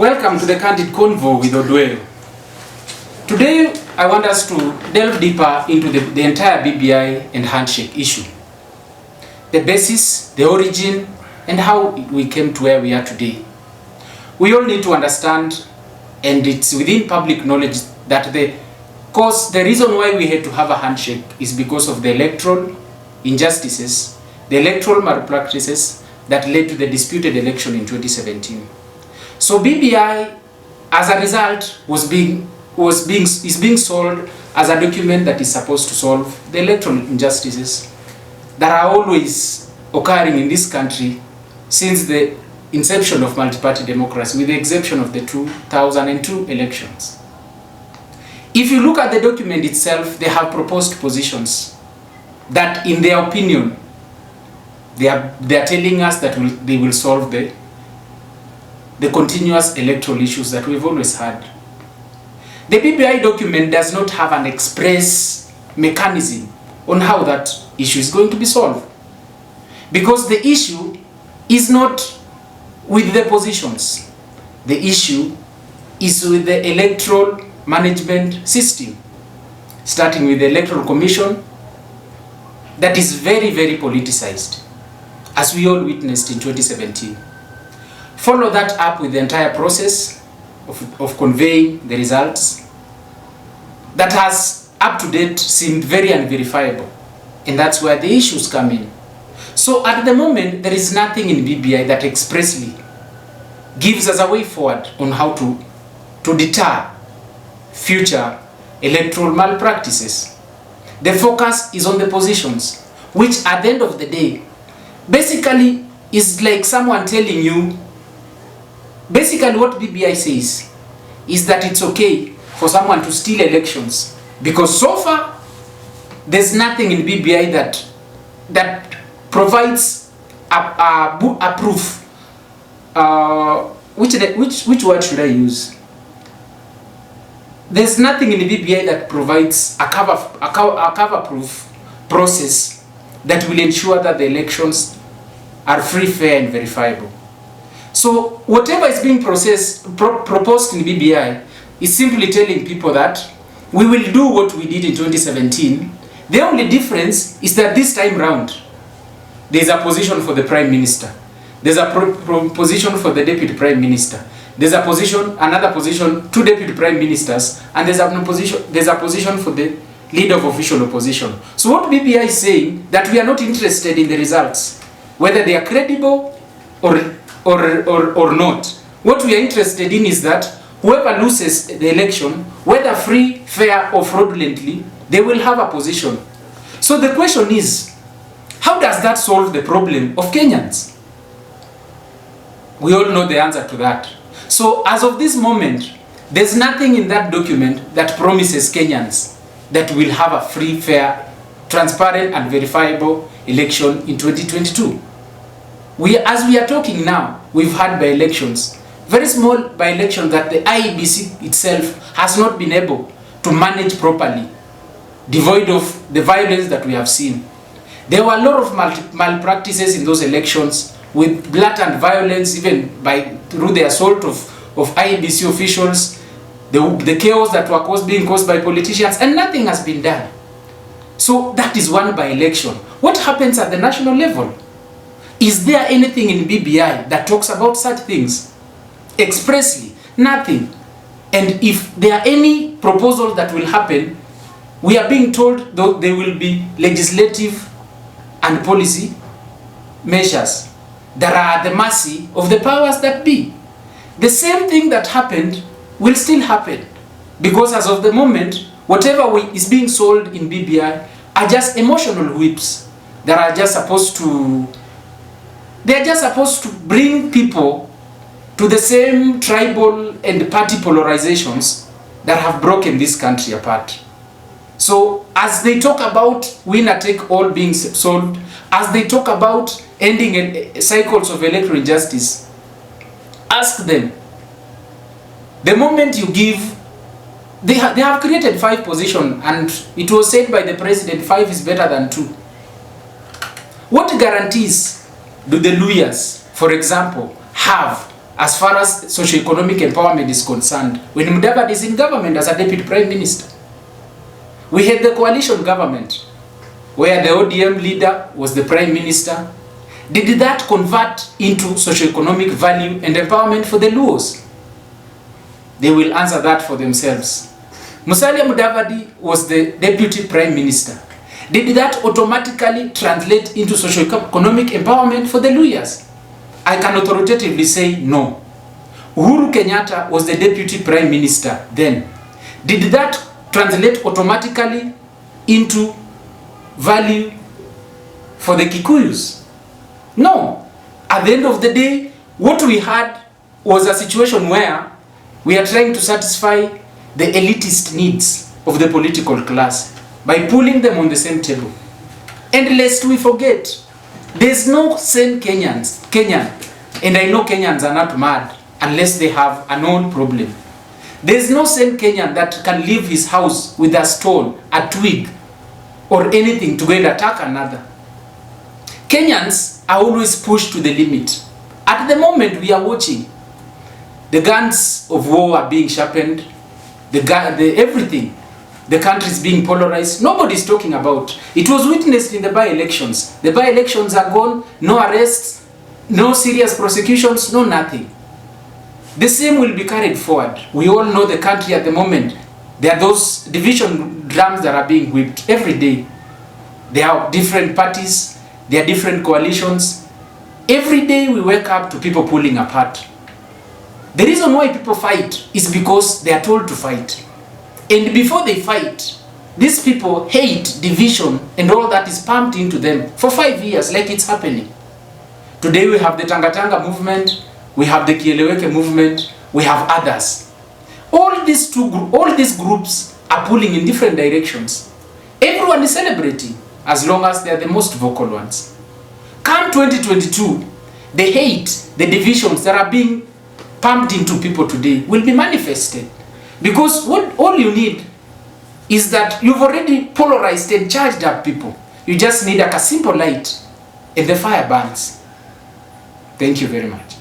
Welcome to the CANDID CONVO with Odweyo. Today I want us to delve deeper into the entire BBI and handshake issue. The basis, the origin, and how we came to where we are today. We all need to understand, and it's within public knowledge, that the reason why we had to have a handshake is because of the electoral injustices, the electoral malpractices that led to the disputed election in 2017. So BBI, as a result, is being sold as a document that is supposed to solve the electoral injustices that are always occurring in this country since the inception of multi-party democracy, with the exception of the 2002 elections. If you look at the document itself, they have proposed positions that, in their opinion, they are telling us that they will solve the continuous electoral issues that we've always had. The BBI document does not have an express mechanism on how that issue is going to be solved, because the issue is not with the positions. The issue is with the electoral management system, starting with the Electoral Commission that is very, very politicized, as we all witnessed in 2017. Follow that up with the entire process of conveying the results that has, up to date, seemed very unverifiable. And that's where the issues come in. So at the moment, there is nothing in BBI that expressly gives us a way forward on how to deter future electoral malpractices. The focus is on the positions, which at the end of the day, basically is like someone telling you, basically what BBI says is that it's okay for someone to steal elections, because so far there's nothing in BBI that provides a proof. Which word should I use? There's nothing in the BBI that provides a cover proof process that will ensure that the elections are free, fair, and verifiable. So whatever is being proposed in BBI is simply telling people that we will do what we did in 2017. The only difference is that this time round, there's a position for the Prime Minister. There's a position for the Deputy Prime Minister. There's a position, another position, two Deputy Prime Ministers, and there's a position for the Leader of Official Opposition. So what BBI is saying, that we are not interested in the results, whether they are credible or not. What we are interested in is that whoever loses the election, whether free, fair, or fraudulently, they will have a position. So the question is, how does that solve the problem of Kenyans? We all know the answer to that. So as of this moment, there's nothing in that document that promises Kenyans that we'll have a free, fair, transparent, and verifiable election in 2022. As we are talking now, we've had by-elections, very small by-elections that the IEBC itself has not been able to manage properly, devoid of the violence that we have seen. There were a lot of malpractices in those elections, with blatant violence, even through the assault of IEBC officials, the chaos that were being caused by politicians, and nothing has been done. So that is one by-election. What happens at the national level? Is there anything in BBI that talks about such things? Expressly, nothing. And if there are any proposals that will happen, we are being told that there will be legislative and policy measures that are at the mercy of the powers that be. The same thing that happened will still happen, because as of the moment, whatever is being sold in BBI are just emotional whips that are just supposed to bring people to the same tribal and party polarizations that have broken this country apart. So as they talk about winner-take-all being solved, as they talk about ending cycles of electoral injustice, ask them, the moment you give, they have created 5 positions, and it was said by the president 5 is better than 2. What guarantees do the lawyers, for example, have as far as socio-economic empowerment is concerned, when Mudavadi is in government as a deputy prime minister. We had the coalition government, where the ODM leader was the prime minister. Did that convert into socio-economic value and empowerment for the Luos? They will answer that for themselves. Musalia Mudavadi was the deputy prime minister. Did that automatically translate into socio-economic empowerment for the Luyas? I can authoritatively say no. Uhuru Kenyatta was the deputy prime minister then. Did that translate automatically into value for the Kikuyus? No. At the end of the day, what we had was a situation where we are trying to satisfy the elitist needs of the political class by pulling them on the same table. And lest we forget, there's no sane Kenyan, and I know Kenyans are not mad unless they have a known problem. There's no sane Kenyan that can leave his house with a stone, a twig, or anything to go and attack another. Kenyans are always pushed to the limit. At the moment we are watching, the guns of war are being sharpened, everything. The country is being polarized. Nobody is talking about. It was witnessed in the by-elections. The by-elections are gone, no arrests, no serious prosecutions, no nothing. The same will be carried forward. We all know the country at the moment. There are those division drums that are being whipped every day. There are different parties, there are different coalitions. Every day we wake up to people pulling apart. The reason why people fight is because they are told to fight. And before they fight, these people hate division and all that is pumped into them for 5 years, like it's happening. Today we have the Tanga Tanga movement, we have the Kieleweke movement, we have others. All these groups are pulling in different directions. Everyone is celebrating as long as they are the most vocal ones. Come 2022, the hate, the divisions that are being pumped into people today will be manifested. Because all you need is that you've already polarized and charged up people. You just need like a simple light and the fire burns. Thank you very much.